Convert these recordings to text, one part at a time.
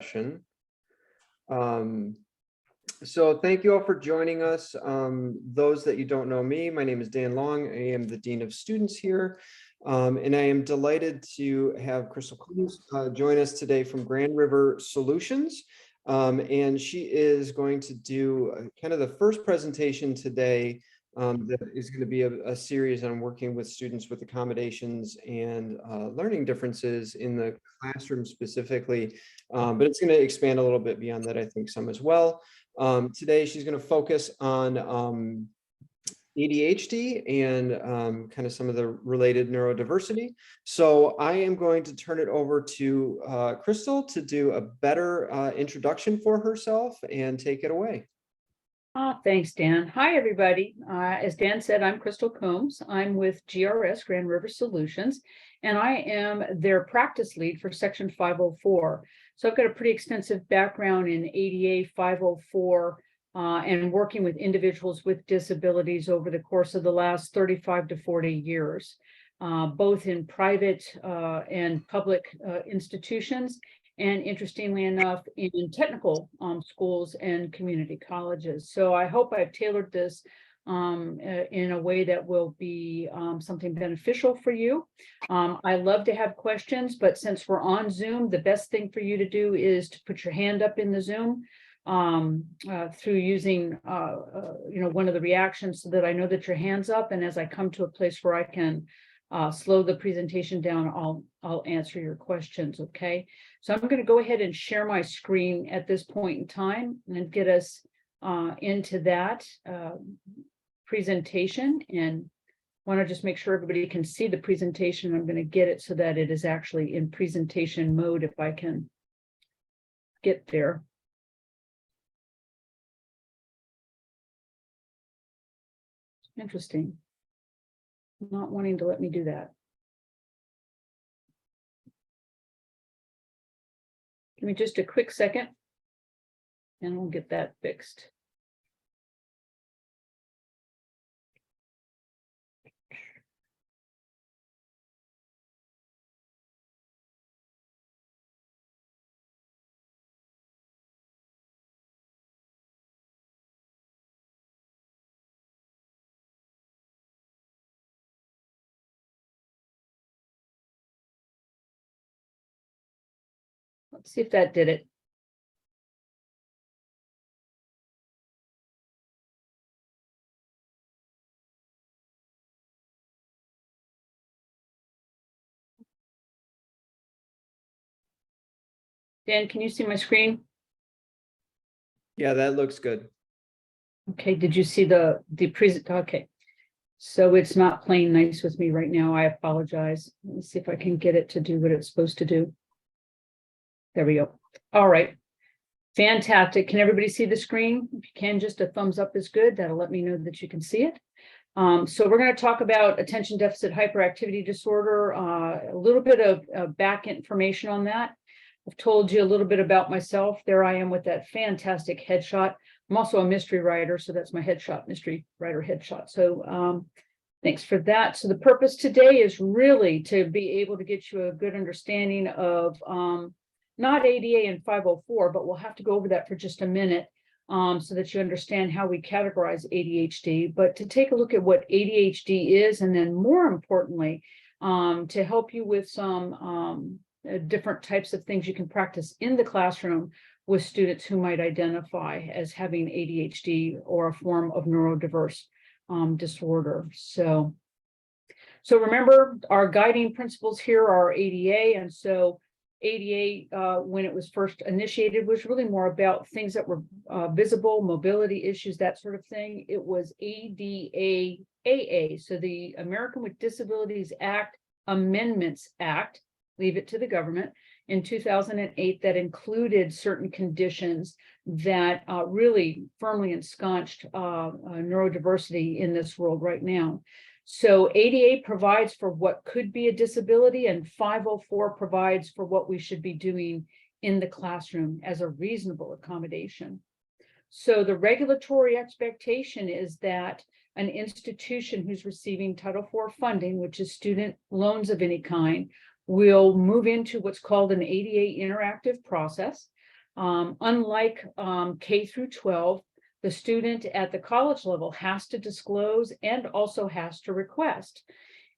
session. So thank you all for joining us. Those that you don't know me, my name is Dan Long. I am the Dean of Students here. And I am delighted to have Crystal Combs join us today from Grand River Solutions. And she is going to do kind of the first presentation today that is going to be a series on working with students with accommodations and learning differences in the classroom specifically. But it's going to expand a little bit beyond that, I think, some as well. Today, she's going to focus on ADHD and kind of some of the related neurodiversity. So I am going to turn it over to Crystal to do a better introduction for herself and take it away. Thanks, Dan. Hi, everybody. As Dan said, I'm Crystal Combs. I'm with GRS, Grand River Solutions, and I am their practice lead for Section 504. So I've got a pretty extensive background in ADA 504 and working with individuals with disabilities over the course of the last 35 to 40 years, both in private and public institutions, and interestingly enough, in technical schools and community colleges. So I hope I've tailored this in a way that will be something beneficial for you. I love to have questions, but since we're on Zoom, the best thing for you to do is to put your hand up in the Zoom through using one of the reactions so that I know that your hand's up. And as I come to a place where I can slow the presentation down, I'll answer your questions, okay? So I'm going to go ahead and share my screen at this point in time and get us into that presentation. And want to just make sure everybody can see the presentation. I'm going to get it so that it is actually in presentation mode if I can get there. Interesting. Not wanting to let me do that. Give me just a quick second and we'll get that fixed. Let's see if that did it. Dan, can you see my screen? Yeah, that looks good. Okay, did you see the present? Okay, so it's not playing nice with me right now. I apologize. Let me see if I can get it to do what it's supposed to do. There we go. All right. Fantastic. Can everybody see the screen? If you can, just a thumbs up is good. That'll let me know that you can see it. So we're going to talk about attention deficit hyperactivity disorder, a little bit of back information on that. I've told you a little bit about myself. There I am with that fantastic headshot. I'm also a mystery writer, so that's my headshot, mystery writer headshot. So thanks for that. So the purpose today is really to be able to get you a good understanding of not ADA and 504, but we'll have to go over that for just a minute so that you understand how we categorize ADHD, but to take a look at what ADHD is, and then more importantly, to help you with some different types of things you can practice in the classroom with students who might identify as having ADHD or a form of neurodiverse disorder. So remember, our guiding principles here are ADA, and so ADA, when it was first initiated, was really more about things that were visible, mobility issues, that sort of thing. It was ADA-AA, so the American with Disabilities Act Amendments Act, leave it to the government, in 2008 that included certain conditions that really firmly ensconced neurodiversity in this world right now. So ADA provides for what could be a disability, and 504 provides for what we should be doing in the classroom as a reasonable accommodation. So the regulatory expectation is that an institution who's receiving Title IV funding, which is student loans of any kind, will move into what's called an ADA interactive process. Unlike K through 12, the student at the college level has to disclose and also has to request.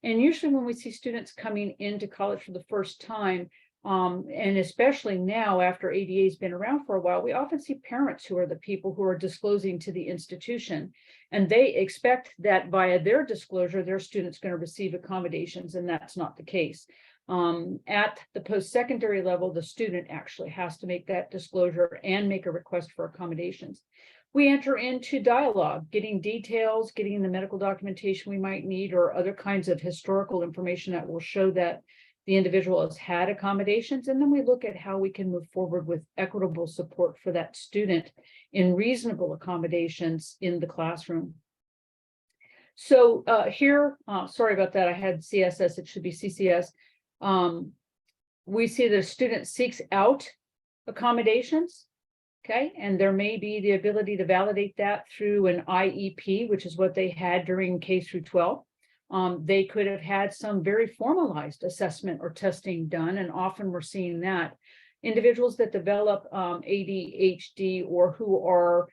And usually when we see students coming into college for the first time, and especially now after ADA has been around for a while, we often see parents who are the people who are disclosing to the institution, and they expect that via their disclosure, their student's going to receive accommodations, and that's not the case. At the post-secondary level, the student actually has to make that disclosure and make a request for accommodations. We enter into dialogue, getting details, getting the medical documentation we might need, or other kinds of historical information that will show that the individual has had accommodations. And then we look at how we can move forward with equitable support for that student in reasonable accommodations in the classroom. So here, sorry about that, I had CSS, it should be CCS. We see the student seeks out accommodations. Okay, and there may be the ability to validate that through an IEP, which is what they had during K through 12. They could have had some very formalized assessment or testing done, and often we're seeing that. Individuals that develop ADHD or who are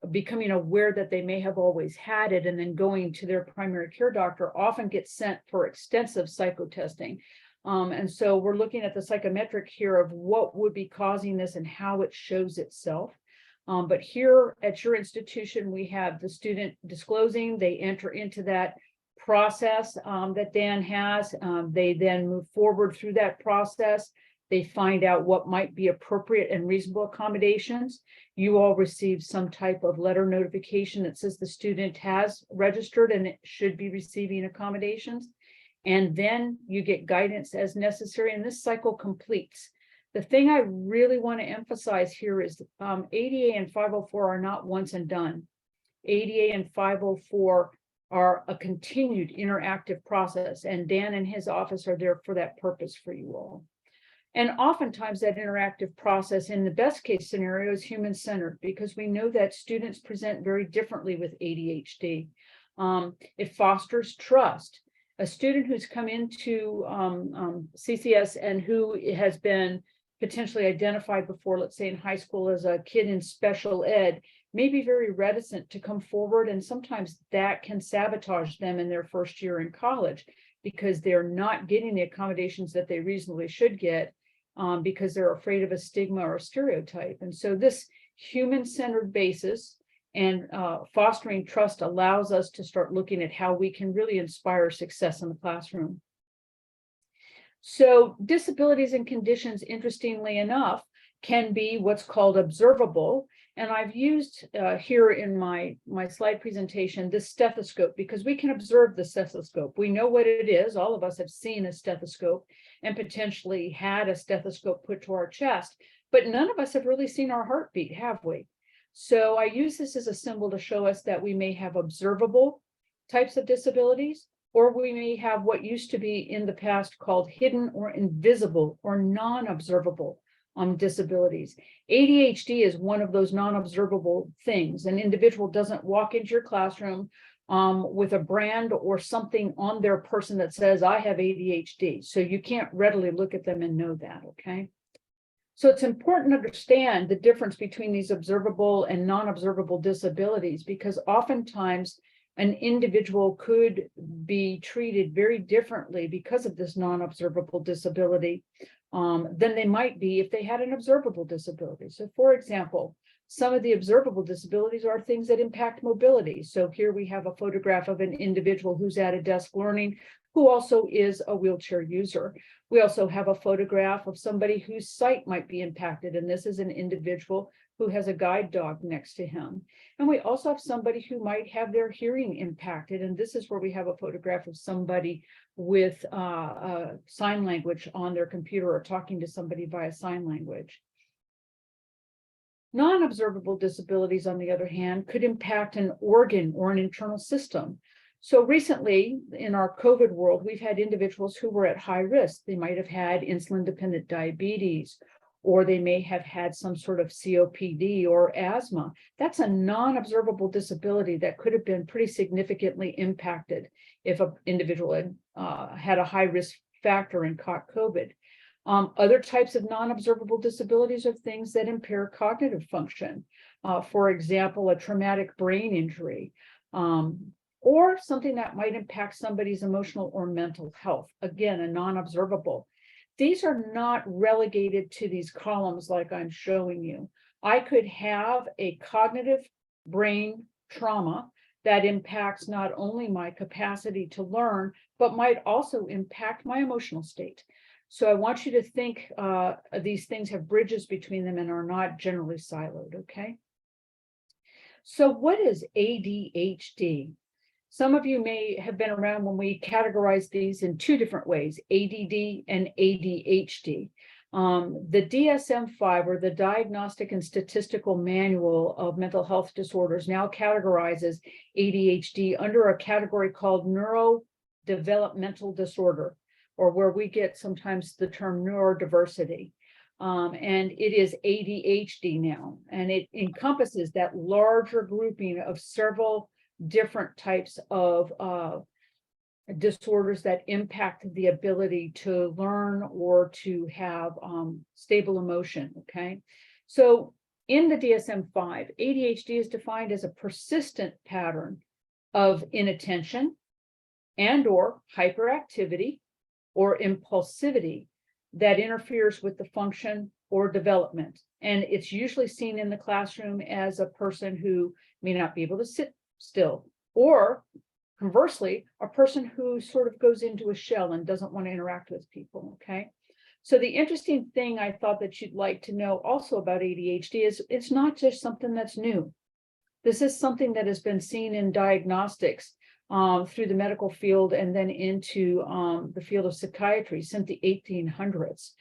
becoming aware that they may have always had it and then going to their primary care doctor often get sent for extensive psychotesting. And so we're looking at the psychometric here of what would be causing this and how it shows itself. But here at your institution, we have the student disclosing, they enter into that process that Dan has. They then move forward through that process. They find out what might be appropriate and reasonable accommodations. You all receive some type of letter notification that says the student has registered and it should be receiving accommodations. And then you get guidance as necessary, and this cycle completes. The thing I really want to emphasize here is ADA and 504 are not once and done. ADA and 504 are a continued interactive process, and Dan and his office are there for that purpose for you all. And oftentimes that interactive process in the best case scenario is human-centered, because we know that students present very differently with ADHD. It fosters trust. A student who's come into CCS and who has been potentially identified before, let's say in high school as a kid in special ed, may be very reticent to come forward, and sometimes that can sabotage them in their first year in college because they're not getting the accommodations that they reasonably should get because they're afraid of a stigma or a stereotype. And so this human-centered basis and fostering trust allows us to start looking at how we can really inspire success in the classroom. So disabilities and conditions, interestingly enough, can be what's called observable. And I've used here in my slide presentation this stethoscope because we can observe the stethoscope. We know what it is. All of us have seen a stethoscope and potentially had a stethoscope put to our chest, but none of us have really seen our heartbeat, have we? So I use this as a symbol to show us that we may have observable types of disabilities, or we may have what used to be in the past called hidden or invisible or non-observable disabilities. ADHD is one of those non-observable things. An individual doesn't walk into your classroom with a brand or something on their person that says, I have ADHD. So you can't readily look at them and know that, okay? So it's important to understand the difference between these observable and non-observable disabilities, because oftentimes an individual could be treated very differently because of this non-observable disability than they might be if they had an observable disability. So for example, some of the observable disabilities are things that impact mobility. So here we have a photograph of an individual who's at a desk learning, who also is a wheelchair user. We also have a photograph of somebody whose sight might be impacted, and this is an individual who has a guide dog next to him. And we also have somebody who might have their hearing impacted, and this is where we have a photograph of somebody with sign language on their computer or talking to somebody via sign language. Non-observable disabilities, on the other hand, could impact an organ or an internal system. So recently in our COVID world, we've had individuals who were at high risk. They might have had insulin-dependent diabetes, or they may have had some sort of COPD or asthma. That's a non-observable disability that could have been pretty significantly impacted if an individual had a high risk factor and caught COVID. Other types of non-observable disabilities are things that impair cognitive function. For example, a traumatic brain injury, or something that might impact somebody's emotional or mental health. Again, a non-observable. These are not relegated to these columns like I'm showing you. I could have a cognitive brain trauma that impacts not only my capacity to learn, but might also impact my emotional state. So I want you to think these things have bridges between them and are not generally siloed, okay? So what is ADHD? Some of you may have been around when we categorize these in two different ways, ADD and ADHD. The DSM-5, or the Diagnostic and Statistical Manual of Mental Health Disorders, now categorizes ADHD under a category called neurodevelopmental disorder, or where we get sometimes the term neurodiversity. And it is ADHD now, and it encompasses that larger grouping of several different types of disorders that impact the ability to learn or to have stable emotion, okay? So in the DSM-5, ADHD is defined as a persistent pattern of inattention and or hyperactivity or impulsivity that interferes with the function or development. And it's usually seen in the classroom as a person who may not be able to sit still, or conversely, a person who sort of goes into a shell and doesn't want to interact with people, okay? So the interesting thing I thought that you'd like to know also about ADHD is it's not just something that's new. This is something that has been seen in diagnostics through the medical field and then into the field of psychiatry since the 1800s.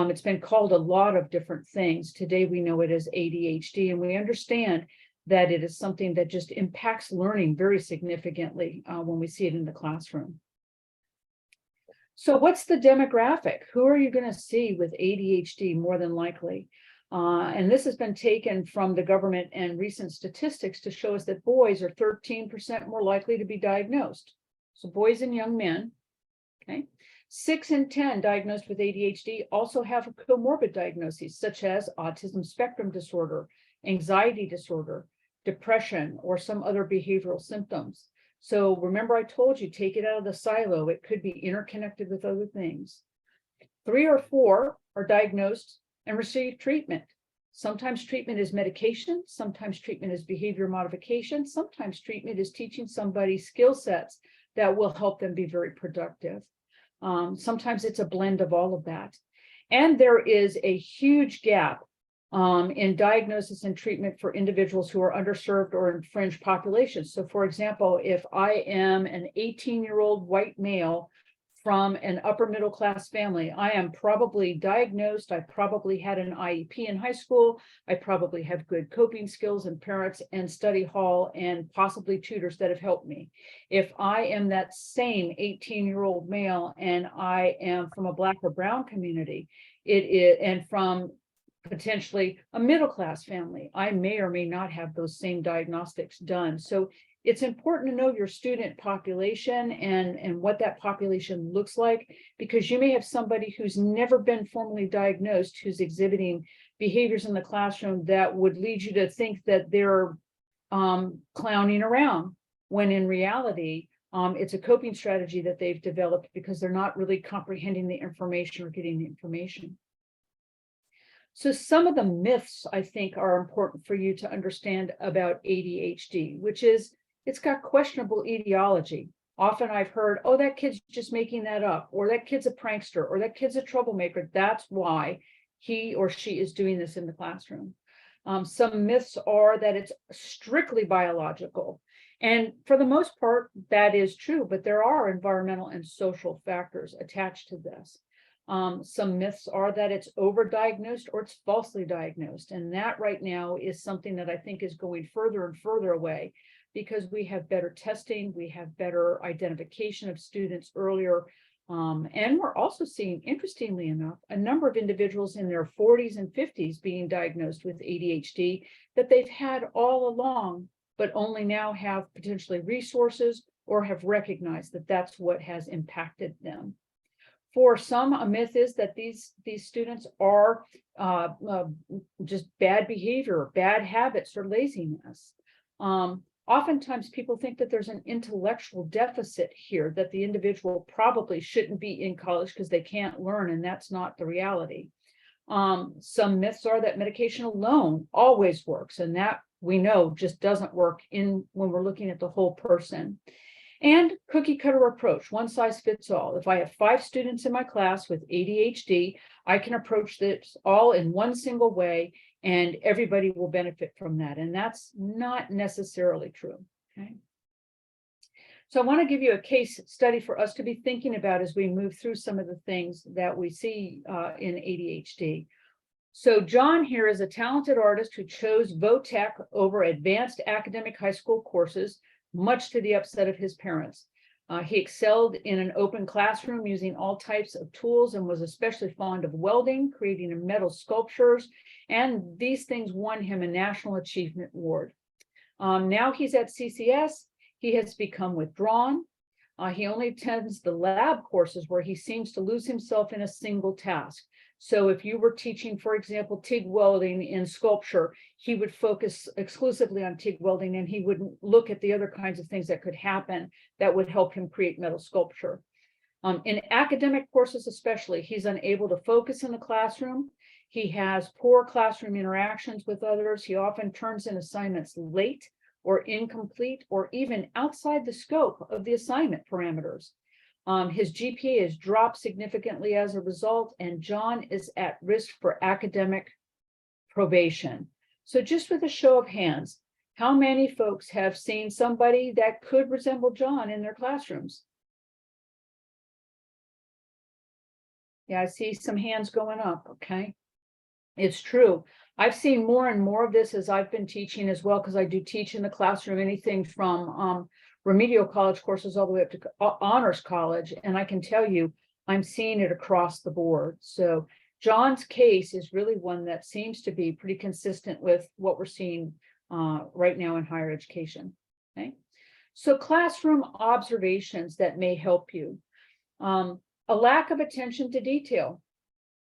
It's been called a lot of different things. Today we know it as ADHD, and we understand that it is something that just impacts learning very significantly when we see it in the classroom. So what's the demographic? Who are you going to see with ADHD more than likely? And this has been taken from the government and recent statistics to show us that boys are 13% more likely to be diagnosed. So boys and young men, okay? 6 in 10 diagnosed with ADHD also have comorbid diagnoses such as autism spectrum disorder, anxiety disorder, depression, or some other behavioral symptoms. So remember, I told you, take it out of the silo. It could be interconnected with other things. 3 or 4 are diagnosed and receive treatment. Sometimes treatment is medication, sometimes treatment is behavior modification, sometimes treatment is teaching somebody skill sets that will help them be very productive. Sometimes it's a blend of all of that. And there is a huge gap in diagnosis and treatment for individuals who are underserved or in fringe populations. So for example, if I am an 18-year-old white male from an upper middle class family, I am probably diagnosed, I probably had an IEP in high school, I probably have good coping skills and parents and study hall and possibly tutors that have helped me. If I am that same 18-year-old male and I am from a Black or brown community, and from potentially a middle class family, I may or may not have those same diagnostics done. So it's important to know your student population and what that population looks like, because you may have somebody who's never been formally diagnosed who's exhibiting behaviors in the classroom that would lead you to think that they're clowning around, when in reality, it's a coping strategy that they've developed because they're not really comprehending the information or getting the information. So some of the myths I think are important for you to understand about ADHD, which is it's got questionable etiology. Often I've heard, oh, that kid's just making that up, or that kid's a prankster, or that kid's a troublemaker. That's why he or she is doing this in the classroom. Some myths are that it's strictly biological. And for the most part, that is true, but there are environmental and social factors attached to this. Some myths are that it's overdiagnosed or it's falsely diagnosed. And that right now is something that I think is going further and further away, because we have better testing, we have better identification of students earlier. And we're also seeing, interestingly enough, a number of individuals in their 40s and 50s being diagnosed with ADHD that they've had all along, but only now have potentially resources or have recognized that that's what has impacted them. For some, a myth is that these students are just bad behavior, bad habits, or laziness. Oftentimes people think that there's an intellectual deficit here, that the individual probably shouldn't be in college because they can't learn, and that's not the reality. Some myths are that medication alone always works, and that we know just doesn't work when we're looking at the whole person. And cookie cutter approach, one size fits all. If I have 5 students in my class with ADHD, I can approach this all in one single way, and everybody will benefit from that. And that's not necessarily true. Okay. So I want to give you a case study for us to be thinking about as we move through some of the things that we see in ADHD. So John here is a talented artist who chose VOTEC over advanced academic high school courses, much to the upset of his parents. He excelled in an open classroom using all types of tools and was especially fond of welding, creating metal sculptures, and these things won him a National Achievement Award. Now he's at CCS. He has become withdrawn. He only attends the lab courses where he seems to lose himself in a single task. So if you were teaching, for example, TIG welding in sculpture, he would focus exclusively on TIG welding, and he wouldn't look at the other kinds of things that could happen that would help him create metal sculpture. In academic courses especially, he's unable to focus in the classroom. He has poor classroom interactions with others. He often turns in assignments late or incomplete, or even outside the scope of the assignment parameters. His GPA has dropped significantly as a result, and John is at risk for academic probation. So just with a show of hands, how many folks have seen somebody that could resemble John in their classrooms? Yeah, I see some hands going up, okay? It's true. I've seen more and more of this as I've been teaching as well, because I do teach in the classroom, anything from remedial college courses all the way up to honors college. And I can tell you, I'm seeing it across the board. So John's case is really one that seems to be pretty consistent with what we're seeing right now in higher education. Okay. So classroom observations that may help you. A lack of attention to detail.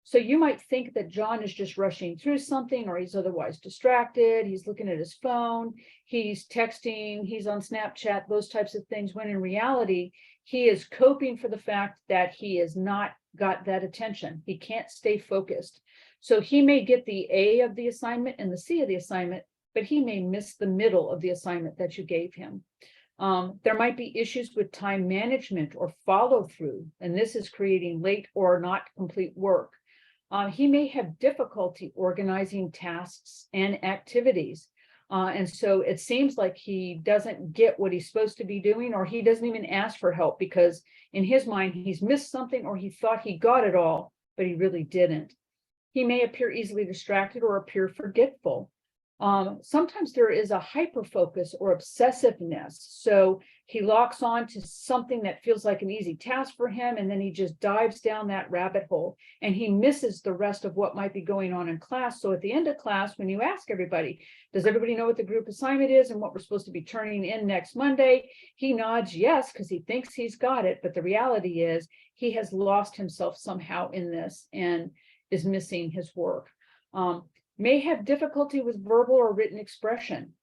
So you might think that John is just rushing through something, or he's otherwise distracted, he's looking at his phone, he's texting, he's on Snapchat, those types of things, when in reality, he is coping for the fact that he has not got that attention. He can't stay focused. So he may get the A of the assignment and the C of the assignment, but he may miss the middle of the assignment that you gave him. There might be issues with time management or follow through, and this is creating late or not complete work. He may have difficulty organizing tasks and activities. And so it seems like he doesn't get what he's supposed to be doing, or he doesn't even ask for help because in his mind, he's missed something, or he thought he got it all, but he really didn't. He may appear easily distracted or appear forgetful. Sometimes there is a hyperfocus or obsessiveness. So he locks on to something that feels like an easy task for him, and then he just dives down that rabbit hole, and he misses the rest of what might be going on in class. So at the end of class, when you ask everybody, does everybody know what the group assignment is and what we're supposed to be turning in next Monday? He nods yes, because he thinks he's got it. But the reality is he has lost himself somehow in this and is missing his work. May have difficulty with verbal or written expression.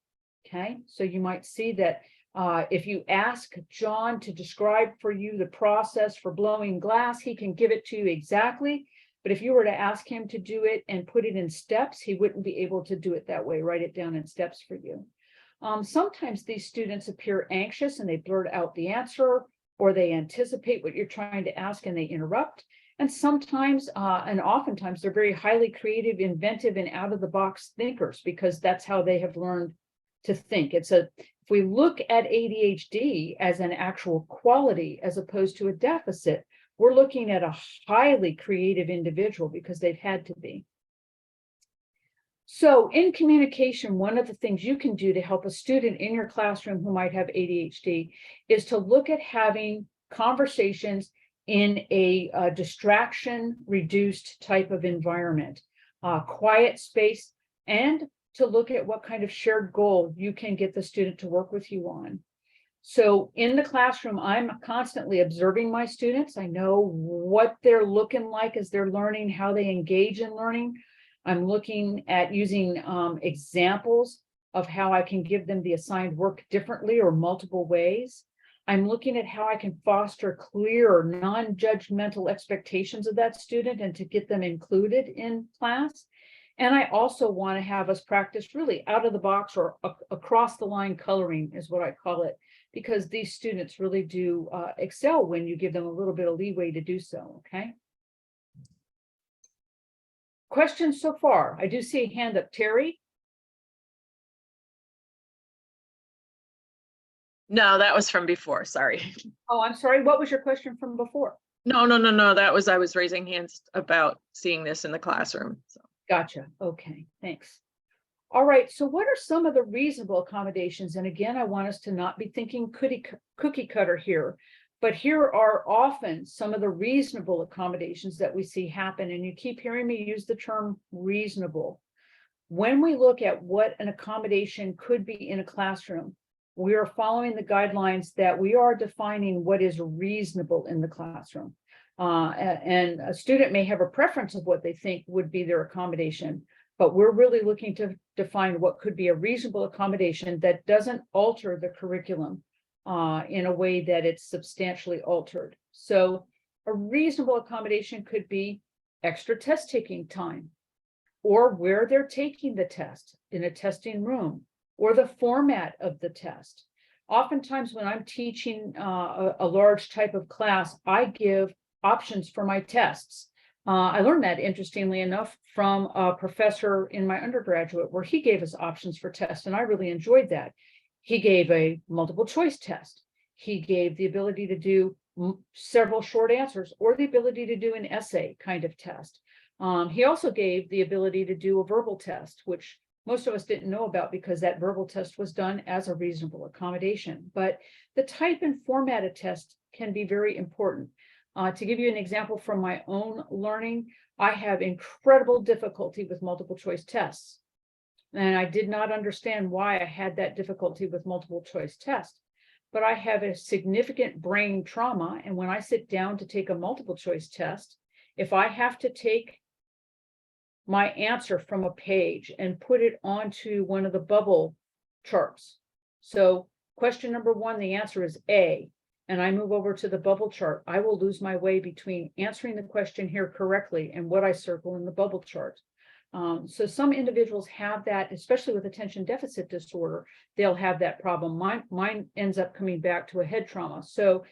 Okay, so you might see that if you ask John to describe for you the process for blowing glass, he can give it to you exactly. But if you were to ask him to do it and put it in steps, he wouldn't be able to do it that way, write it down in steps for you. Sometimes these students appear anxious and they blurt out the answer, or they anticipate what you're trying to ask and they interrupt. And sometimes, and oftentimes, they're very highly creative, inventive, and out-of-the-box thinkers, because that's how they have learned to think. If we look at ADHD as an actual quality as opposed to a deficit, we're looking at a highly creative individual because they've had to be. So in communication, one of the things you can do to help a student in your classroom who might have ADHD is to look at having conversations in a distraction-reduced type of environment, quiet space, and to look at what kind of shared goal you can get the student to work with you on. So in the classroom, I'm constantly observing my students. I know what they're looking like as they're learning, how they engage in learning. I'm looking at using examples of how I can give them the assigned work differently or multiple ways. I'm looking at how I can foster clear, non-judgmental expectations of that student and to get them included in class. And I also want to have us practice really out of the box or across the line coloring is what I call it, because these students really do excel when you give them a little bit of leeway to do so, okay? Questions so far? I do see a hand up. Terry? No, that was from before, sorry. Oh, I'm sorry. What was your question from before? No, that was, I was raising hands about seeing this in the classroom. So. Gotcha. Okay, thanks. All right, so what are some of the reasonable accommodations? And again, I want us to not be thinking cookie cutter here, but here are often some of the reasonable accommodations that we see happen. And you keep hearing me use the term reasonable. When we look at what an accommodation could be in a classroom, we are following the guidelines that we are defining what is reasonable in the classroom. And a student may have a preference of what they think would be their accommodation, but we're really looking to define what could be a reasonable accommodation that doesn't alter the curriculum in a way that it's substantially altered. So a reasonable accommodation could be extra test taking time, or where they're taking the test in a testing room, or the format of the test. Oftentimes when I'm teaching a large type of class, I give options for my tests. I learned that, interestingly enough, from a professor in my undergraduate, where he gave us options for tests, and I really enjoyed that. He gave a multiple choice test. He gave the ability to do several short answers, or the ability to do an essay kind of test. He also gave the ability to do a verbal test, which most of us didn't know about because that verbal test was done as a reasonable accommodation. But the type and format of test can be very important. To give you an example from my own learning, I have incredible difficulty with multiple choice tests. And I did not understand why I had that difficulty with multiple choice tests. But I have a significant brain trauma. And when I sit down to take a multiple choice test, if I have to take my answer from a page and put it onto one of the bubble charts. So question number 1, the answer is A, and I move over to the bubble chart, I will lose my way between answering the question here correctly and what I circle in the bubble chart. So some individuals have that, especially with attention deficit disorder, they'll have that problem. Mine ends up coming back to a head trauma. So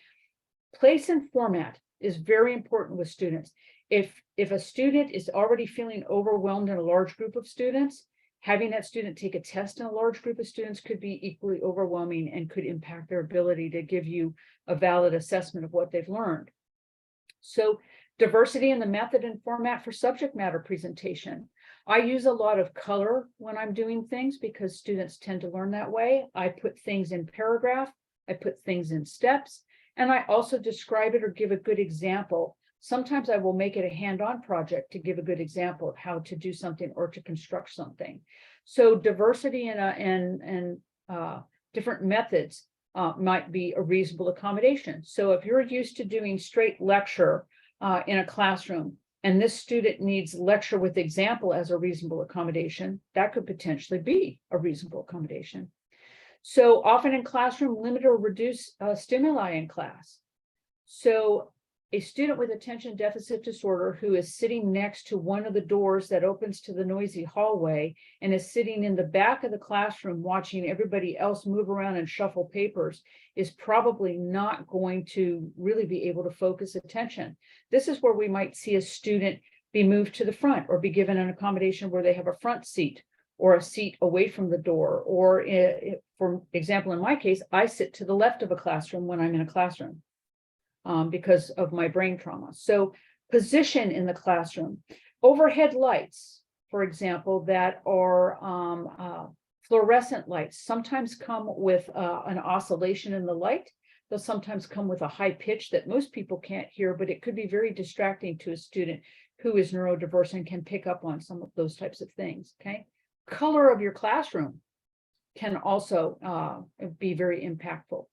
place and format is very important with students. If a student is already feeling overwhelmed in a large group of students, having that student take a test in a large group of students could be equally overwhelming and could impact their ability to give you a valid assessment of what they've learned. So diversity in the method and format for subject matter presentation. I use a lot of color when I'm doing things because students tend to learn that way. I put things in paragraph, I put things in steps, and I also describe it or give a good example. Sometimes I will make it a hand-on project to give a good example of how to do something or to construct something. So diversity and different methods might be a reasonable accommodation. So if you're used to doing straight lecture in a classroom, and this student needs lecture with example as a reasonable accommodation, that could potentially be a reasonable accommodation. So often in classroom, limit or reduce stimuli in class. So a student with attention deficit disorder who is sitting next to one of the doors that opens to the noisy hallway and is sitting in the back of the classroom watching everybody else move around and shuffle papers is probably not going to really be able to focus attention. This is where we might see a student be moved to the front or be given an accommodation where they have a front seat or a seat away from the door. Or for example, in my case, I sit to the left of a classroom when I'm in a classroom. Because of my brain trauma. So position in the classroom, overhead lights, for example, that are fluorescent lights sometimes come with an oscillation in the light. They'll sometimes come with a high pitch that most people can't hear, but it could be very distracting to a student who is neurodiverse and can pick up on some of those types of things, okay? Color of your classroom can also be very impactful.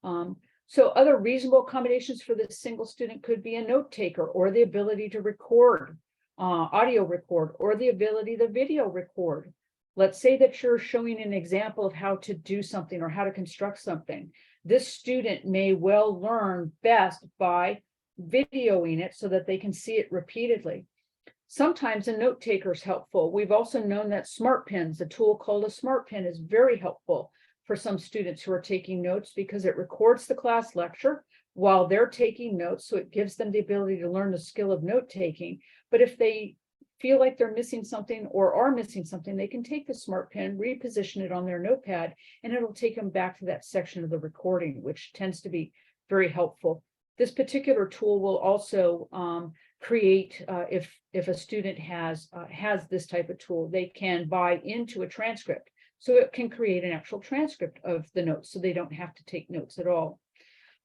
So other reasonable accommodations for this single student could be a note taker, or the ability to record, audio record, or the ability to video record. Let's say that you're showing an example of how to do something or how to construct something. This student may well learn best by videoing it so that they can see it repeatedly. Sometimes a note taker is helpful. We've also known that smart pens, a tool called a smart pen, is very helpful for some students who are taking notes, because it records the class lecture while they're taking notes. So it gives them the ability to learn the skill of note taking. But if they feel like they're missing something or are missing something, they can take the smart pen, reposition it on their notepad, and it'll take them back to that section of the recording, which tends to be very helpful. This particular tool will also create, if a student has this type of tool, they can buy into a transcript. So it can create an actual transcript of the notes, so they don't have to take notes at all.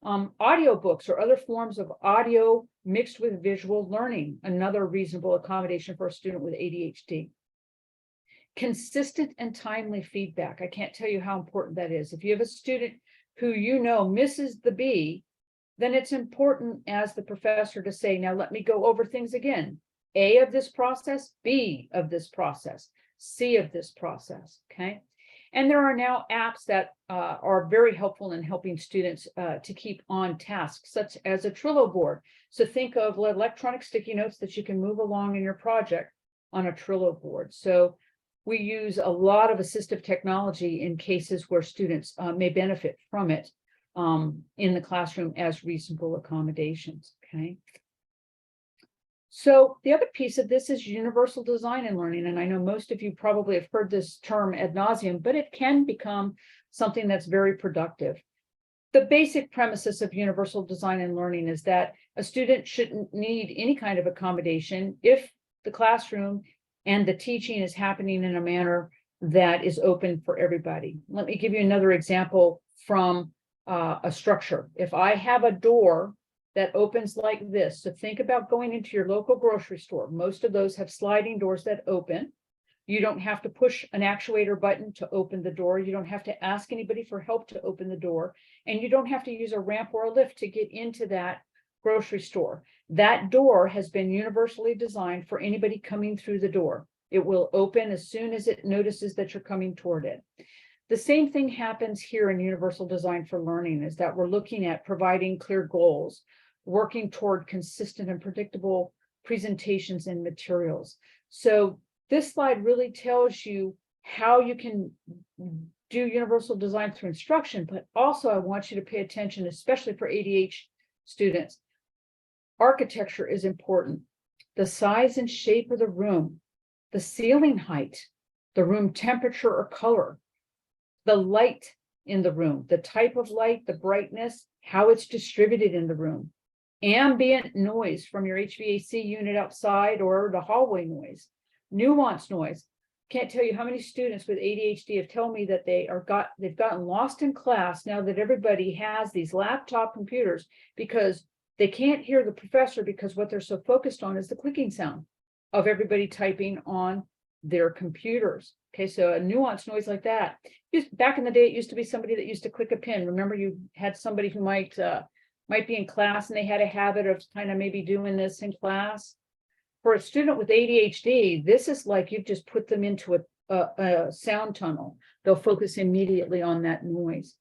Audiobooks or other forms of audio mixed with visual learning, another reasonable accommodation for a student with ADHD. Consistent and timely feedback. I can't tell you how important that is. If you have a student who you know misses the B, then it's important as the professor to say, now let me go over things again. A of this process, B of this process, C of this process, okay? And there are now apps that are very helpful in helping students to keep on task, such as a Trello board. So think of electronic sticky notes that you can move along in your project on a Trello board. So we use a lot of assistive technology in cases where students may benefit from it in the classroom as reasonable accommodations, okay? So the other piece of this is universal design and learning. And I know most of you probably have heard this term ad nauseum, but it can become something that's very productive. The basic premises of universal design and learning is that a student shouldn't need any kind of accommodation if the classroom and the teaching is happening in a manner that is open for everybody. Let me give you another example from a structure. If I have a door that opens like this, so think about going into your local grocery store. Most of those have sliding doors that open. You don't have to push an actuator button to open the door. You don't have to ask anybody for help to open the door. And you don't have to use a ramp or a lift to get into that grocery store. That door has been universally designed for anybody coming through the door. It will open as soon as it notices that you're coming toward it. The same thing happens here in universal design for learning, is that we're looking at providing clear goals, working toward consistent and predictable presentations and materials. So this slide really tells you how you can do universal design through instruction, but also I want you to pay attention, especially for ADHD students. Architecture is important. The size and shape of the room, the ceiling height, the room temperature or color, the light in the room, the type of light, the brightness, how it's distributed in the room, ambient noise from your HVAC unit outside or the hallway noise, nuanced noise. Can't tell you how many students with ADHD have told me that they've gotten lost in class now that everybody has these laptop computers, because they can't hear the professor, because what they're so focused on is the clicking sound of everybody typing on their computers. Okay, so a nuanced noise like that. Back in the day, it used to be somebody that used to click a pen. Remember, you had somebody who might be in class and they had a habit of kind of maybe doing this in class. For a student with ADHD, this is like you've just put them into a sound tunnel. They'll focus immediately on that noise.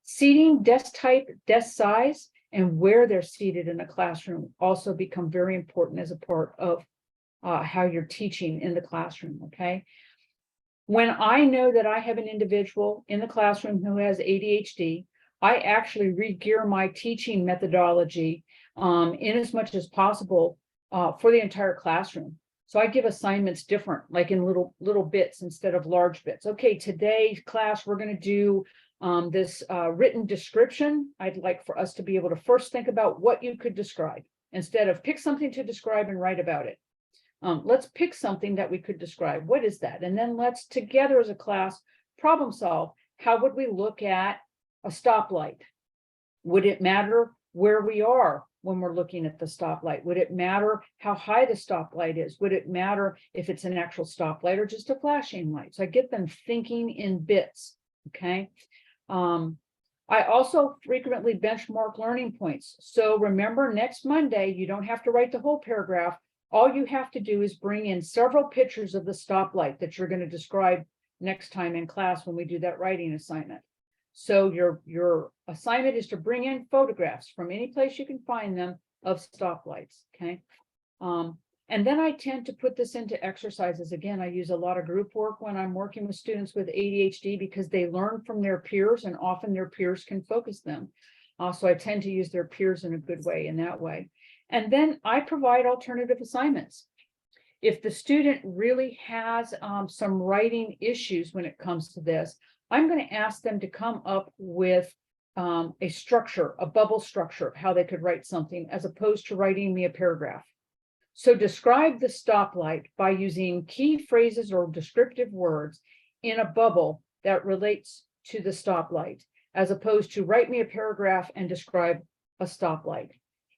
Seating, desk type, desk size, and where they're seated in a classroom also become very important as a part of how you're teaching in the classroom, okay? When I know that I have an individual in the classroom who has ADHD, I actually re-gear my teaching methodology in as much as possible for the entire classroom. So I give assignments different, like in little bits instead of large bits. Okay, today class, we're going to do this written description. I'd like for us to be able to first think about what you could describe instead of pick something to describe and write about it. Let's pick something that we could describe. What is that? And then let's together as a class problem solve. How would we look at a stoplight? Would it matter where we are when we're looking at the stoplight? Would it matter how high the stoplight is? Would it matter if it's an actual stoplight or just a flashing light? So I get them thinking in bits, okay? I also frequently benchmark learning points. So remember, next Monday, you don't have to write the whole paragraph. All you have to do is bring in several pictures of the stoplight that you're going to describe next time in class when we do that writing assignment. So your assignment is to bring in photographs from any place you can find them of stoplights, okay? And then I tend to put this into exercises. Again, I use a lot of group work when I'm working with students with ADHD because they learn from their peers and often their peers can focus them. So I tend to use their peers in a good way in that way. And then I provide alternative assignments. If the student really has some writing issues when it comes to this, I'm going to ask them to come up with a structure, a bubble structure of how they could write something as opposed to writing me a paragraph. So describe the stoplight by using key phrases or descriptive words in a bubble that relates to the stoplight, as opposed to write me a paragraph and describe a stoplight.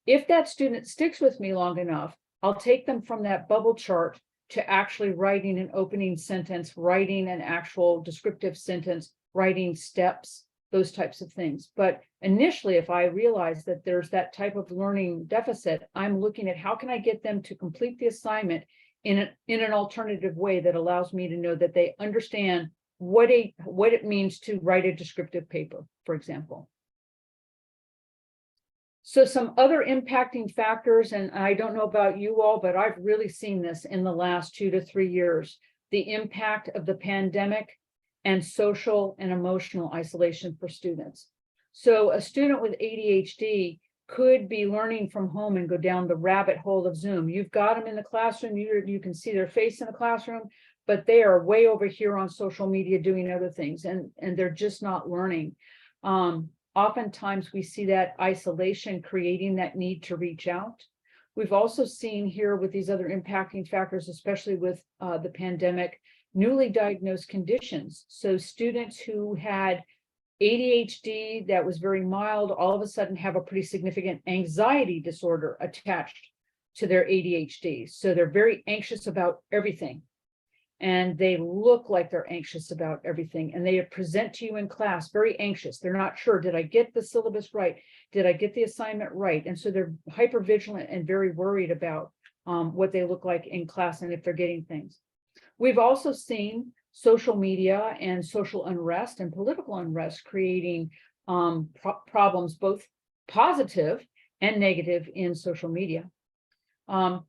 If that student sticks with me long enough, I'll take them from that bubble chart to actually writing an opening sentence, writing an actual descriptive sentence, writing steps, those types of things. But initially, if I realize that there's that type of learning deficit, I'm looking at how can I get them to complete the assignment in an alternative way that allows me to know that they understand what it means to write a descriptive paper, for example. So some other impacting factors, and I don't know about you all, but I've really seen this in the last 2 to 3 years, the impact of the pandemic and social and emotional isolation for students. So a student with ADHD could be learning from home and go down the rabbit hole of Zoom. You've got them in the classroom, you can see their face in the classroom, but they are way over here on social media doing other things, and they're just not learning. Oftentimes we see that isolation creating that need to reach out. We've also seen here with these other impacting factors, especially with the pandemic, newly diagnosed conditions. So students who had ADHD that was very mild, all of a sudden have a pretty significant anxiety disorder attached to their ADHD. So they're very anxious about everything. And they look like they're anxious about everything. And they present to you in class very anxious. They're not sure, did I get the syllabus right? Did I get the assignment right? And so they're hypervigilant and very worried about what they look like in class and if they're getting things. We've also seen social media and social unrest and political unrest creating problems, both positive and negative in social media.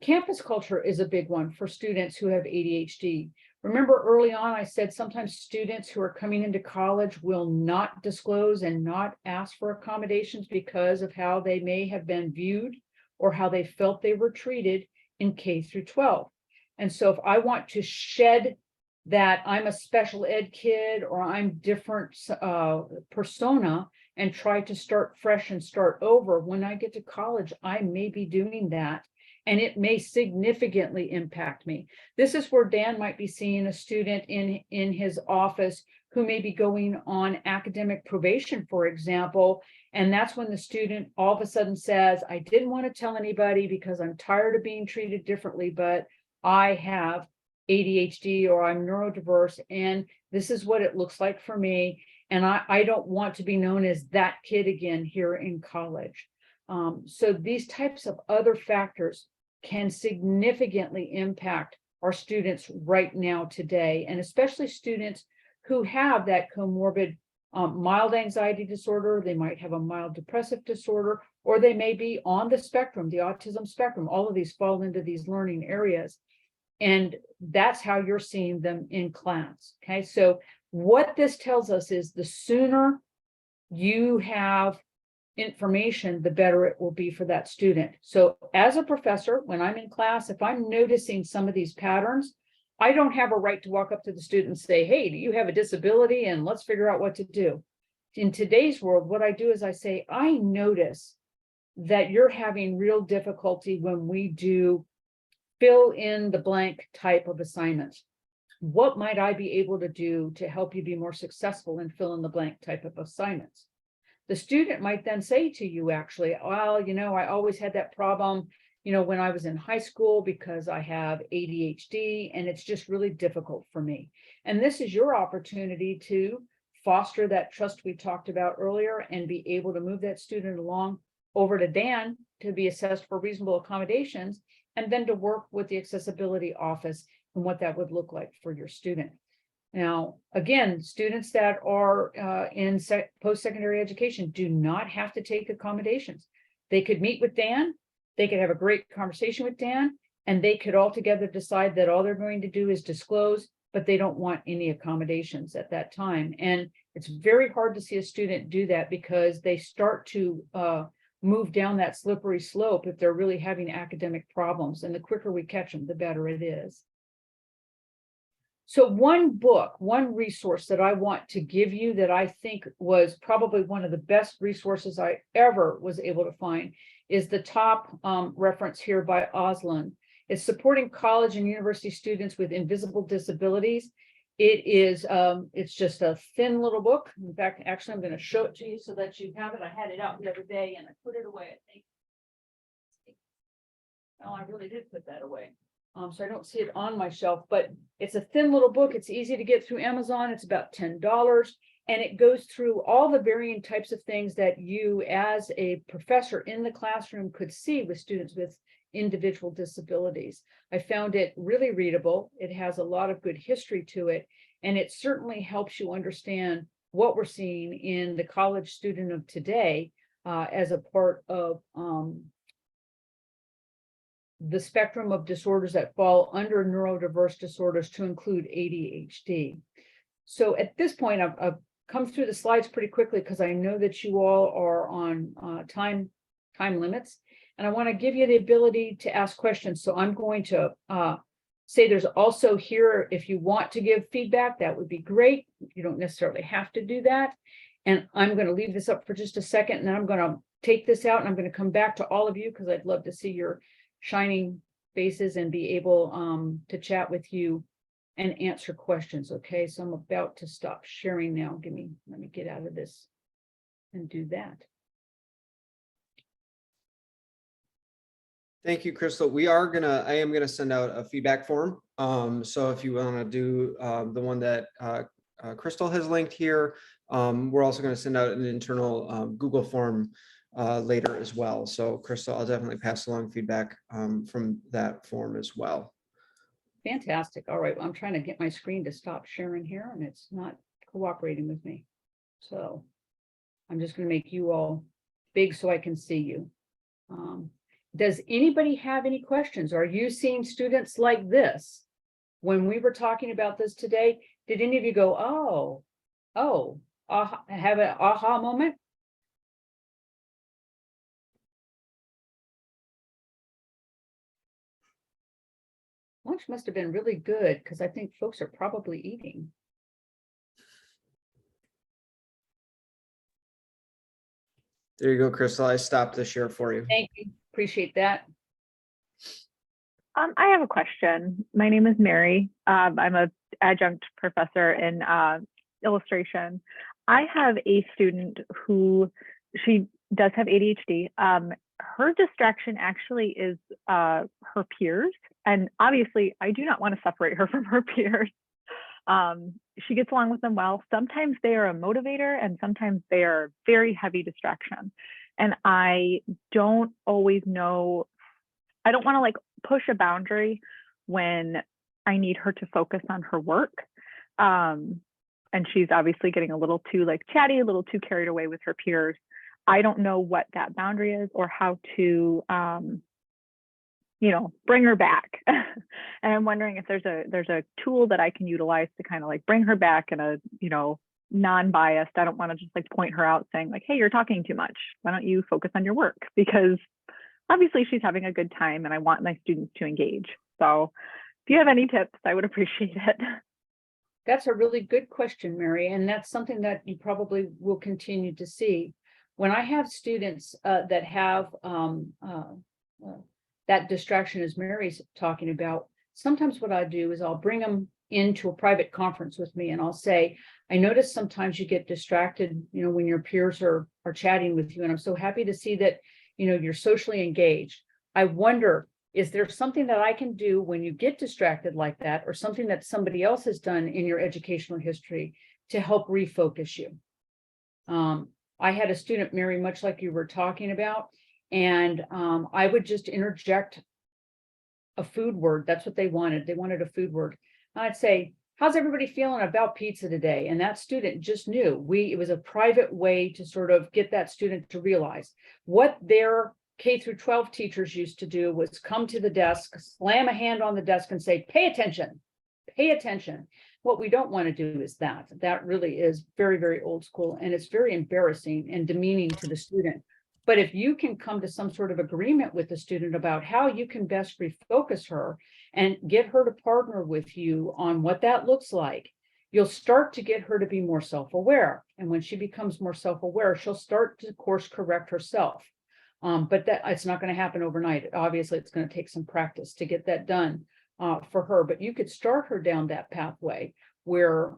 Campus culture is a big one for students who have ADHD. Remember early on, I said sometimes students who are coming into college will not disclose and not ask for accommodations because of how they may have been viewed or how they felt they were treated in K through 12. And so if I want to shed that I'm a special ed kid or I'm different persona and try to start fresh and start over, when I get to college, I may be doing that. And it may significantly impact me. This is where Dan might be seeing a student in his office who may be going on academic probation, for example. And that's when the student all of a sudden says, I didn't want to tell anybody because I'm tired of being treated differently, but I have ADHD or I'm neurodiverse, and this is what it looks like for me. And I don't want to be known as that kid again here in college. So these types of other factors can significantly impact our students right now today, and especially students who have that comorbid mild anxiety disorder. They might have a mild depressive disorder, or they may be on the spectrum, the autism spectrum. All of these fall into these learning areas. And that's how you're seeing them in class. Okay, so what this tells us is the sooner you have information, the better it will be for that student. So as a professor, when I'm in class, if I'm noticing some of these patterns, I don't have a right to walk up to the student and say, hey, do you have a disability? And let's figure out what to do. In today's world, what I do is I say, I notice that you're having real difficulty when we do fill in the blank type of assignments. What might I be able to do to help you be more successful in fill in the blank type of assignments? The student might then say to you, actually, well, you know, I always had that problem, you know, when I was in high school because I have ADHD and it's just really difficult for me. And this is your opportunity to foster that trust we talked about earlier and be able to move that student along over to Dan to be assessed for reasonable accommodations, and then to work with the accessibility office and what that would look like for your student. Now, again, students that are in post-secondary education do not have to take accommodations. They could meet with Dan, they could have a great conversation with Dan, and they could all together decide that all they're going to do is disclose, but they don't want any accommodations at that time. And it's very hard to see a student do that because they start to move down that slippery slope if they're really having academic problems. And the quicker we catch them, the better it is. So one book, one resource that I want to give you that I think was probably one of the best resources I ever was able to find is the top reference here by Osland. It's Supporting College and University Students with Invisible Disabilities. It is, it's just a thin little book. In fact, actually, I'm going to show it to you so that you have it. I had it out the other day and I put it away, I think. Oh, I really did put that away. So I don't see it on my shelf, but it's a thin little book. It's easy to get through Amazon. It's about $10, and it goes through all the varying types of things that you as a professor in the classroom could see with students with individual disabilities. I found it really readable. It has a lot of good history to it, and it certainly helps you understand what we're seeing in the college student of today as a part of the spectrum of disorders that fall under neurodiverse disorders to include ADHD. So at this point, I've come through the slides pretty quickly because I know that you all are on time limits, and I want to give you the ability to ask questions. So I'm going to say there's also here, if you want to give feedback, that would be great. You don't necessarily have to do that. And I'm going to leave this up for just a second, and then I'm going to take this out and I'm going to come back to all of you because I'd love to see your shining faces and be able to chat with you and answer questions. Okay, so I'm about to stop sharing now. Let me get out of this and do that. Thank you, Crystal. I am gonna send out a feedback form. So if you want to do the one that Crystal has linked here, we're also going to send out an internal Google form later as well. So Crystal, I'll definitely pass along feedback from that form as well. Fantastic. All right, well, I'm trying to get my screen to stop sharing here and it's not cooperating with me. So I'm just going to make you all big so I can see you. Does anybody have any questions? Are you seeing students like this? When we were talking about this today, did any of you go, oh, have an aha moment? Lunch must have been really good because I think folks are probably eating. There you go, Crystal. I stopped the share for you. Thank you. Appreciate that. I have a question. My name is Mary. I'm an adjunct professor in illustration. I have a student who, she does have ADHD. Her distraction actually is her peers. And obviously, I do not want to separate her from her peers. She gets along with them well. Sometimes they are a motivator and sometimes they are very heavy distraction. And I don't always know, I don't want to like push a boundary when I need her to focus on her work. And she's obviously getting a little too like chatty, a little too carried away with her peers. I don't know what that boundary is or how to, bring her back. And I'm wondering if there's a tool that I can utilize to kind of like bring her back in a, non-biased. I don't want to just like point her out saying like, hey, you're talking too much. Why don't you focus on your work? Because obviously she's having a good time and I want my students to engage. So if you have any tips, I would appreciate it. That's a really good question, Mary. And that's something that you probably will continue to see. When I have students that have that distraction as Mary's talking about, sometimes what I do is I'll bring them into a private conference with me and I'll say, I notice sometimes you get distracted, when your peers are chatting with you. And I'm so happy to see that, you're socially engaged. I wonder, is there something that I can do when you get distracted like that, or something that somebody else has done in your educational history to help refocus you. I had a student, Mary, much like you were talking about, and I would just interject a food word. That's what they wanted. They wanted a food word. I'd say, how's everybody feeling about pizza today? And that student just knew. It was a private way to sort of get that student to realize what their K through 12 teachers used to do was come to the desk, slam a hand on the desk and say, pay attention, pay attention. What we don't want to do is that. That really is very, very old school, and it's very embarrassing and demeaning to the student. But if you can come to some sort of agreement with the student about how you can best refocus her and get her to partner with you on what that looks like, you'll start to get her to be more self-aware. And when she becomes more self-aware, she'll start to course correct herself. But that it's not going to happen overnight. Obviously, it's going to take some practice to get that done for her. But you could start her down that pathway where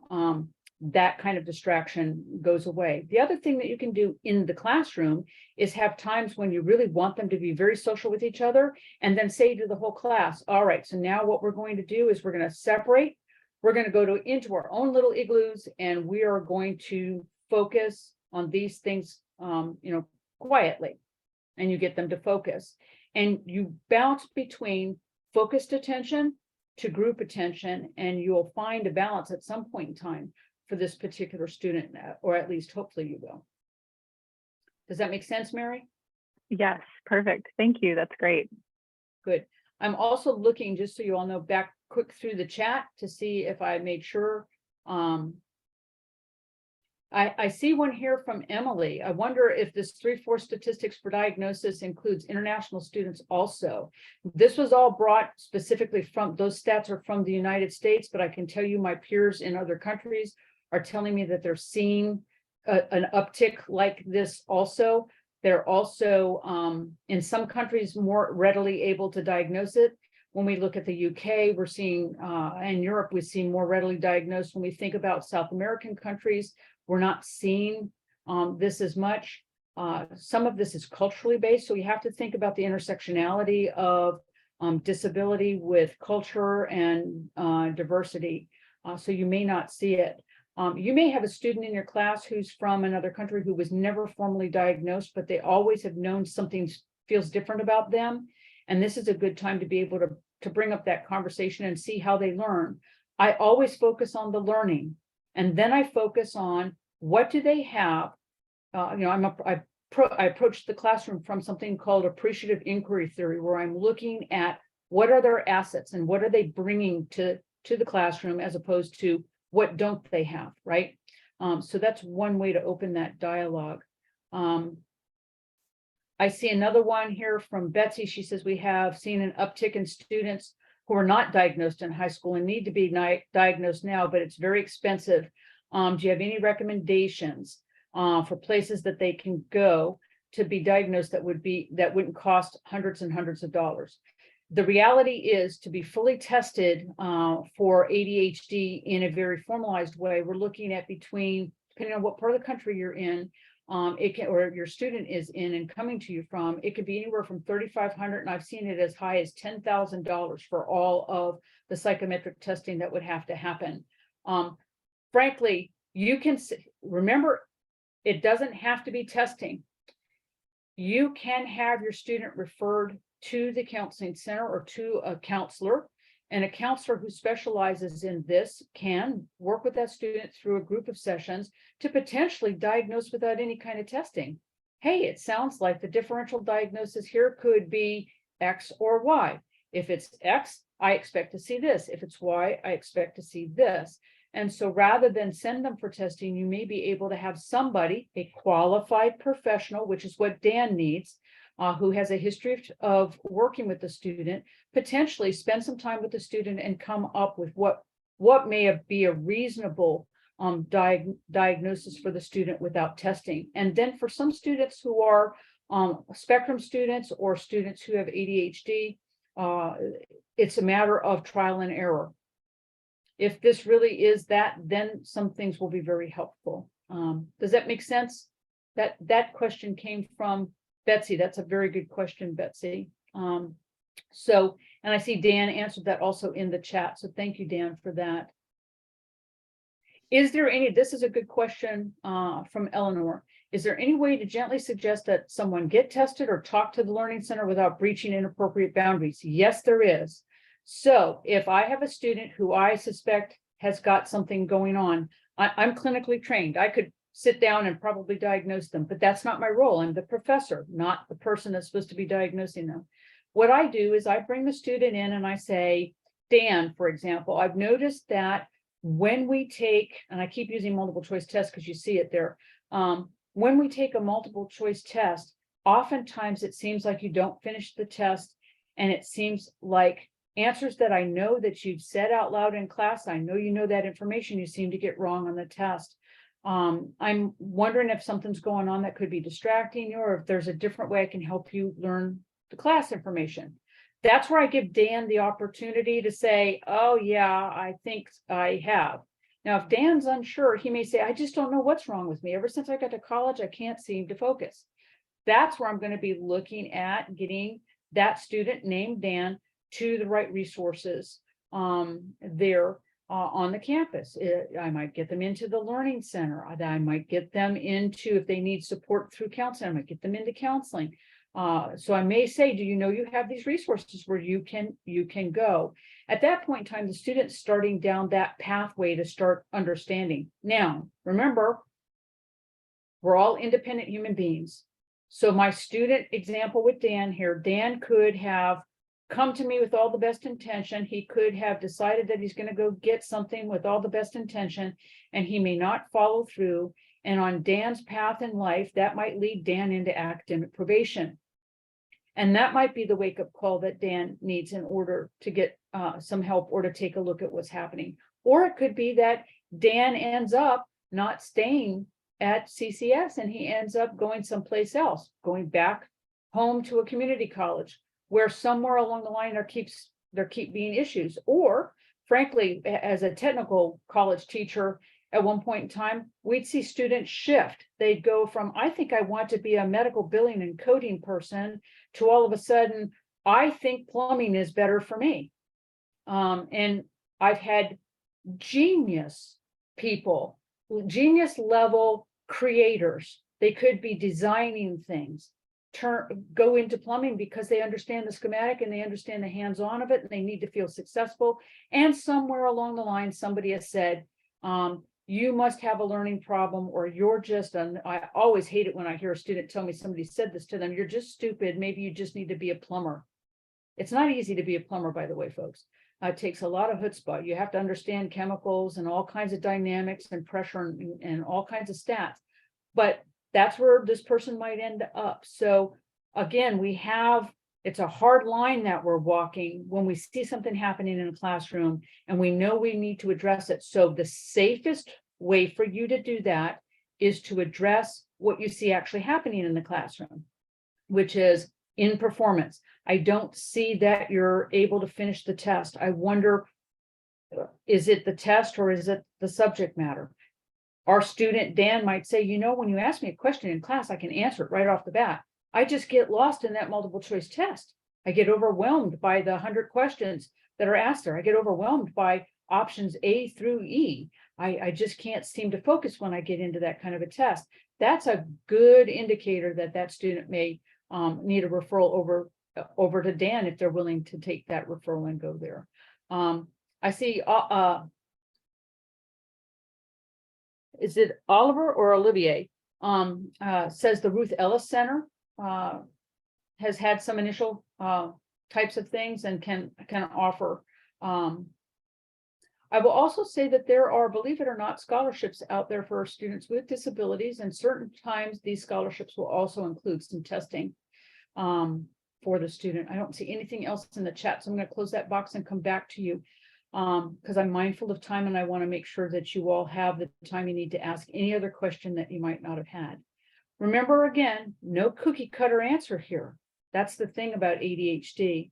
that kind of distraction goes away. The other thing that you can do in the classroom is have times when you really want them to be very social with each other, and then say to the whole class, all right, so now what we're going to do is we're going to separate. We're going to go into our own little igloos, and we are going to focus on these things, quietly. And you get them to focus, and you bounce between focused attention to group attention, and you'll find a balance at some point in time for this particular student, or at least hopefully you will. Does that make sense, Mary? Yes, perfect. Thank you. That's great. Good. I'm also looking, just so you all know, back quick through the chat to see if I made sure. I see one here from Emily. I wonder if this 3-4 statistics for diagnosis includes international students also. This was all brought specifically from, those stats are from the United States, but I can tell you my peers in other countries are telling me that they're seeing an uptick like this also. They're also, in some countries, more readily able to diagnose it. When we look at the UK, we're seeing, in Europe, we see more readily diagnosed. When we think about South American countries, we're not seeing this as much. Some of this is culturally based, so you have to think about the intersectionality of disability with culture and diversity. So you may not see it. You may have a student in your class who's from another country who was never formally diagnosed, but they always have known something feels different about them. And this is a good time to be able to bring up that conversation and see how they learn. I always focus on the learning. And then I focus on what do they have. I approach the classroom from something called appreciative inquiry theory, where I'm looking at what are their assets and what are they bringing to the classroom as opposed to what don't they have, right? So that's one way to open that dialogue. I see another one here from Betsy. She says, we have seen an uptick in students who are not diagnosed in high school and need to be diagnosed now, but it's very expensive. Do you have any recommendations for places that they can go to be diagnosed that wouldn't cost hundreds and hundreds of dollars? The reality is, to be fully tested for ADHD in a very formalized way, we're looking at between, depending on what part of the country you're in, or your student is in and coming to you from, it could be anywhere from $3,500, and I've seen it as high as $10,000 for all of the psychometric testing that would have to happen. Frankly, you can remember, it doesn't have to be testing. You can have your student referred to the counseling center or to a counselor, and a counselor who specializes in this can work with that student through a group of sessions to potentially diagnose without any kind of testing. Hey, it sounds like the differential diagnosis here could be X or Y. If it's X, I expect to see this. If it's Y, I expect to see this. And so rather than send them for testing, you may be able to have somebody, a qualified professional, which is what Dan needs, who has a history of working with the student, potentially spend some time with the student and come up with what may be a reasonable diagnosis for the student without testing. And then for some students who are spectrum students or students who have ADHD, it's a matter of trial and error. If this really is that, then some things will be very helpful. Does that make sense? That question came from Betsy. That's a very good question, Betsy. And I see Dan answered that also in the chat. So thank you, Dan, for that. Is there any, this is a good question from Eleanor. Is there any way to gently suggest that someone get tested or talk to the Learning Center without breaching inappropriate boundaries? Yes, there is. So if I have a student who I suspect has got something going on, I'm clinically trained. I could sit down and probably diagnose them, but that's not my role. I'm the professor, not the person that's supposed to be diagnosing them. What I do is I bring the student in and I say, Dan, for example, I've noticed that when we take, and I keep using multiple choice tests because you see it there. When we take a multiple choice test, oftentimes it seems like you don't finish the test, and it seems like answers that I know that you've said out loud in class, I know you know that information, you seem to get wrong on the test. I'm wondering if something's going on that could be distracting you, or if there's a different way I can help you learn the class information. That's where I give Dan the opportunity to say, oh yeah, I think I have. Now, if Dan's unsure, he may say, I just don't know what's wrong with me. Ever since I got to college, I can't seem to focus. That's where I'm going to be looking at getting that student named Dan to the right resources there on the campus. I might get them into the Learning Center. I might get them into, if they need support through counseling, I might get them into counseling. So I may say, do you know you have these resources where you can go? At that point in time, the student's starting down that pathway to start understanding. Now, remember, we're all independent human beings. So my student example with Dan here, Dan could have come to me with all the best intention. He could have decided that he's going to go get something with all the best intention, and he may not follow through. And on Dan's path in life, that might lead Dan into academic probation. And that might be the wake-up call that Dan needs in order to get some help or to take a look at what's happening. Or it could be that Dan ends up not staying at CCS and he ends up going someplace else, going back home to a community college, where somewhere along the line there keep being issues. Or frankly, as a technical college teacher, at one point in time, we'd see students shift. They'd go from, I think I want to be a medical billing and coding person, to all of a sudden, I think plumbing is better for me. And I've had genius people, genius level creators. They could be designing things, go into plumbing because they understand the schematic and they understand the hands-on of it, and they need to feel successful. And somewhere along the line, somebody has said, you must have a learning problem, or you're just I always hate it when I hear a student tell me somebody said this to them, you're just stupid, maybe you just need to be a plumber. It's not easy to be a plumber, by the way, folks. It takes a lot of chutzpah. You have to understand chemicals and all kinds of dynamics and pressure and all kinds of stats. But that's where this person might end up. So again, it's a hard line that we're walking when we see something happening in a classroom and we know we need to address it. So the safest way for you to do that is to address what you see actually happening in the classroom, which is in performance. I don't see that you're able to finish the test. I wonder, is it the test or is it the subject matter? Our student Dan might say, you know, when you ask me a question in class, I can answer it right off the bat. I just get lost in that multiple choice test. I get overwhelmed by the 100 questions that are asked there. I get overwhelmed by options A through E. I just can't seem to focus when I get into that kind of a test. That's a good indicator that that student may need a referral over to Dan if they're willing to take that referral and go there. I see, is it Oliver or Olivier? Says the Ruth Ellis Center has had some initial types of things and can offer. I will also say that there are, believe it or not, scholarships out there for students with disabilities, and certain times these scholarships will also include some testing for the student. I don't see anything else in the chat, so I'm going to close that box and come back to you because I'm mindful of time and I want to make sure that you all have the time you need to ask any other question that you might not have had. Remember, again, no cookie cutter answer here. That's the thing about ADHD.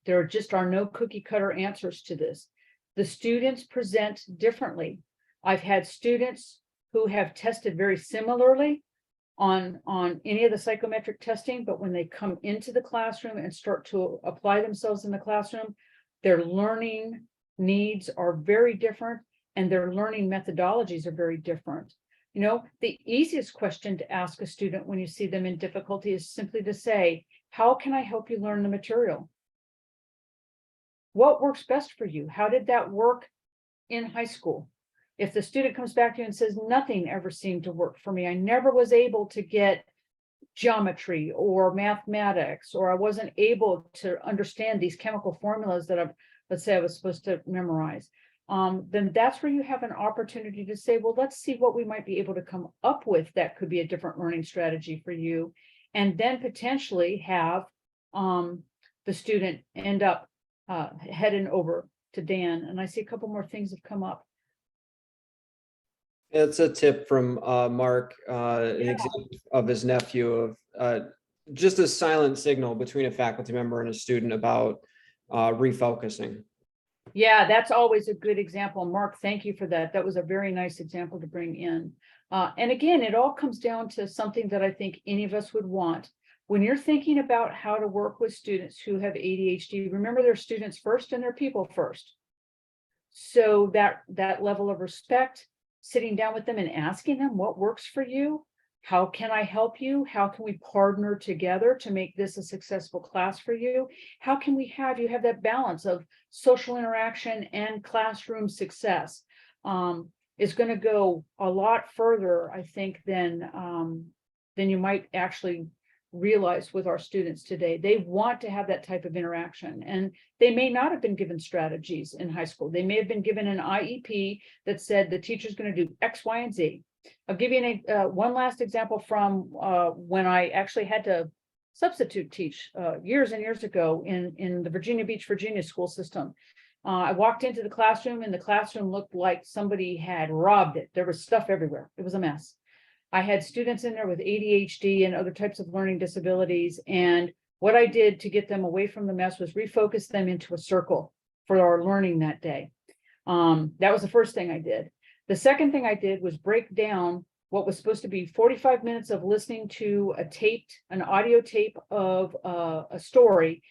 There just are no cookie cutter answers to this. The students present differently. I've had students who have tested very similarly on any of the psychometric testing, but when they come into the classroom and start to apply themselves in the classroom, their learning needs are very different and their learning methodologies are very different. You know, the easiest question to ask a student when you see them in difficulty is simply to say, how can I help you learn the material? What works best for you? How did that work in high school? If the student comes back to you and says, nothing ever seemed to work for me, I never was able to get geometry or mathematics, or I wasn't able to understand these chemical formulas that let's say I was supposed to memorize, then that's where you have an opportunity to say, well, let's see what we might be able to come up with that could be a different learning strategy for you. And then potentially have the student end up heading over to Dan. And I see a couple more things have come up. It's a tip from Mark, an example of his nephew of just a silent signal between a faculty member and a student about refocusing. Yeah, that's always a good example. Mark, thank you for that. That was a very nice example to bring in. And again, it all comes down to something that I think any of us would want. When you're thinking about how to work with students who have ADHD, remember they're students first and they're people first. So that level of respect, sitting down with them and asking them what works for you, how can I help you? How can we partner together to make this a successful class for you? How can we have you have that balance of social interaction and classroom success? Is going to go a lot further, I think, than you might actually realize with our students today. They want to have that type of interaction, and they may not have been given strategies in high school. They may have been given an IEP that said the teacher's going to do X, Y, and Z. I'll give you one last example from when I actually had to substitute teach years and years ago in the Virginia Beach, Virginia school system. I walked into the classroom and the classroom looked like somebody had robbed it. There was stuff everywhere. It was a mess. I had students in there with ADHD and other types of learning disabilities. And what I did to get them away from the mess was refocus them into a circle for our learning that day. That was the first thing I did. The second thing I did was break down what was supposed to be 45 minutes of listening to an audio tape of a story.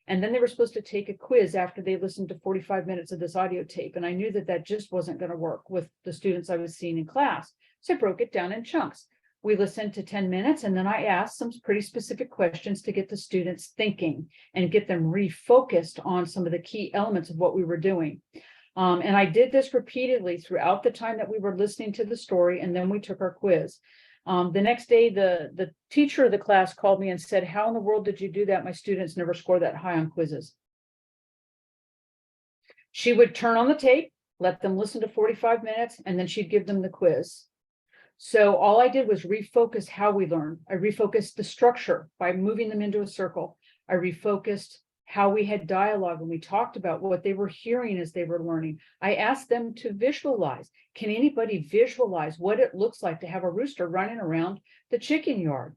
And then they were supposed to take a quiz after they listened to 45 minutes of this audio tape. And I knew that just wasn't going to work with the students I was seeing in class. So I broke it down in chunks. We listened to 10 minutes, and then I asked some pretty specific questions to get the students thinking and get them refocused on some of the key elements of what we were doing. And I did this repeatedly throughout the time that we were listening to the story, and then we took our quiz. The next day, the teacher of the class called me and said, how in the world did you do that? My students never score that high on quizzes. She would turn on the tape, let them listen to 45 minutes, and then she'd give them the quiz. So all I did was refocus how we learn. I refocused the structure by moving them into a circle. I refocused how we had dialogue and we talked about what they were hearing as they were learning. I asked them to visualize. Can anybody visualize what it looks like to have a rooster running around the chicken yard,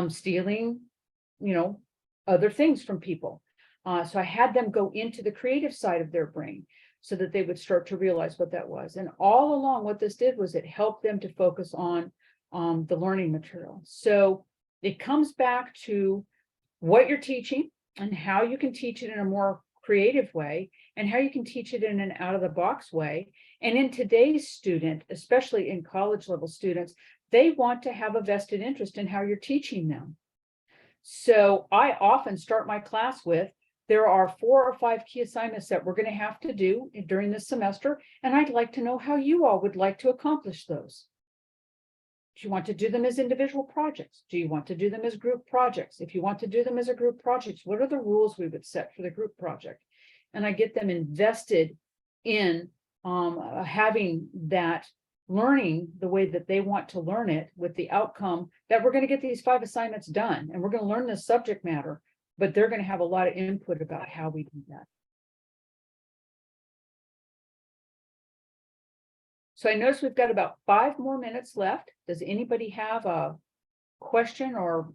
stealing, other things from people? So I had them go into the creative side of their brain so that they would start to realize what that was. And all along, what this did was it helped them to focus on the learning material. So it comes back to what you're teaching and how you can teach it in a more creative way and how you can teach it in an out-of-the-box way. And in today's student, especially in college level students, they want to have a vested interest in how you're teaching them. So I often start my class with, there are 4 or 5 key assignments that we're going to have to do during this semester, and I'd like to know how you all would like to accomplish those. Do you want to do them as individual projects? Do you want to do them as group projects? If you want to do them as a group project, what are the rules we would set for the group project? And I get them invested in having that learning the way that they want to learn it, with the outcome that we're going to get these 5 assignments done and we're going to learn this subject matter, but they're going to have a lot of input about how we do that. So I notice we've got about 5 more minutes left. Does anybody have a question or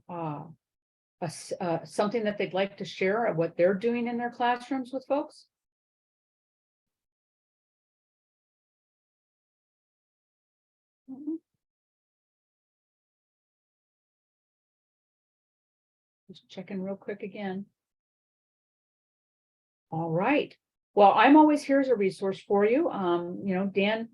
something that they'd like to share of what they're doing in their classrooms with folks? Just checking real quick again. All right. Well, I'm always here as a resource for you. Dan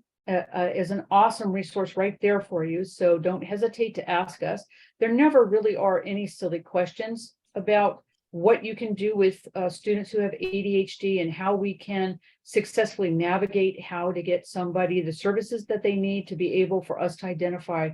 is an awesome resource right there for you. So don't hesitate to ask us. There never really are any silly questions about what you can do with students who have ADHD and how we can successfully navigate how to get somebody the services that they need to be able for us to identify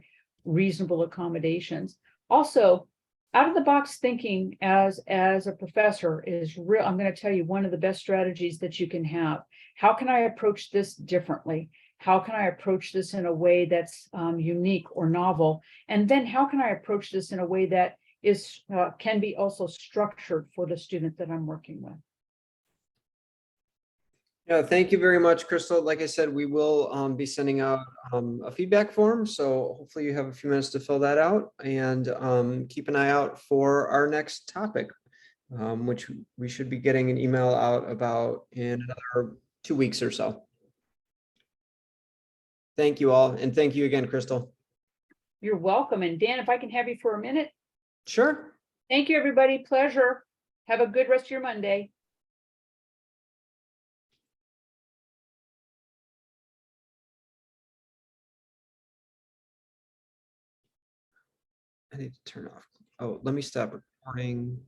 reasonable accommodations. Also, out of the box thinking as a professor is real. I'm going to tell you one of the best strategies that you can have. How can I approach this differently? How can I approach this in a way that's unique or novel? And then how can I approach this in a way that is can be also structured for the student that I'm working with? Yeah, thank you very much, Crystal. Like I said, we will be sending out a feedback form. So hopefully you have a few minutes to fill that out, and keep an eye out for our next topic, which we should be getting an email out about in another 2 weeks or so. Thank you all. And thank you again, Crystal. You're welcome. And Dan, if I can have you for a minute. Sure. Thank you, everybody. Pleasure. Have a good rest of your Monday. I need to turn off. Oh, let me stop recording.